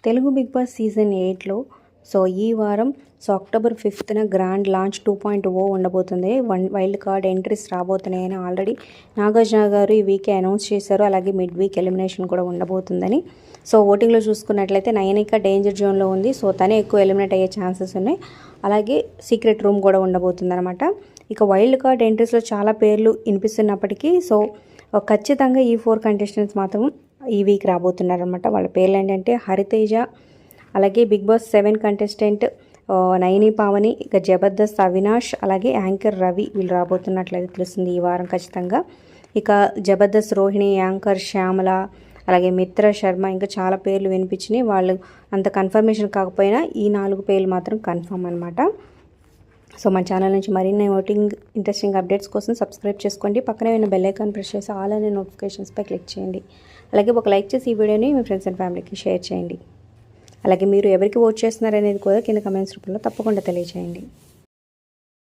Telugu Bigg Boss season 8లో ఈ వారం అక్టోబర్ 5న గ్రాండ్ లాంచ్ 2.0 ఉండబోతుంది. వైల్డ్ కార్డ్ ఎంట్రీస్ రాబోతున్నాయని ఆల్రెడీ నాగార్జున గారు ఈ వీక్ అనౌన్స్ చేశారు. అలాగే మిడ్ వీక్ ఎలిమినేషన్ కూడా ఉండబోతుందని. ఓటింగ్లో చూసుకున్నట్లయితే నయనిక డేంజర్ జోన్లో ఉంది. తనే ఎక్కువ ఎలిమినేట్ అయ్యే ఛాన్సెస్ ఉన్నాయి. అలాగే సీక్రెట్ రూమ్ కూడా ఉండబోతుంది అనమాట. ఇక వైల్డ్ కార్డ్ ఎంట్రీస్లో చాలా పేర్లు వినిపిస్తున్నప్పటికీ ఖచ్చితంగా ఈ 4 కంటెస్టెంట్స్ మాత్రం ఈ వీక్ రాబోతున్నారనమాట. వాళ్ళ పేర్లు ఏంటంటే హరితేజ, అలాగే big boss 7 contestant Nayani Pavani, ఇక జబర్దస్త్ అవినాష్, అలాగే యాంకర్ రవి వీళ్ళు రాబోతున్నట్లయితే తెలుస్తుంది ఈ వారం ఖచ్చితంగా. ఇక జబర్దస్త్ రోహిణి, యాంకర్ శ్యామల, అలాగే మిత్ర శర్మ, ఇంకా చాలా పేర్లు వినిపించినాయి. వాళ్ళు అంత కన్ఫర్మేషన్ కాకపోయినా ఈ 4 పేర్లు మాత్రం కన్ఫర్మ్ అనమాట. మన ఛానల్ నుంచి మరిన్ని ఓటింగ్ ఇంట్రెస్టింగ్ అప్డేట్స్ కోసం సబ్స్క్రైబ్ చేసుకోండి. పక్కనే ఉన్న బెల్ ఐకాన్ ప్రెస్ చేసి ఆల్ అనే నోటిఫికేషన్స్పై క్లిక్ చేయండి. అలాగే ఒక లైక్ చేసి ఈ వీడియోని మీ ఫ్రెండ్స్ అండ్ ఫ్యామిలీకి షేర్ చేయండి. అలాగే మీరు ఎవరికి ఓట్ చేస్తున్నారనేది కూడా కింద కమెంట్స్ రూపంలో తప్పకుండా తెలియజేయండి.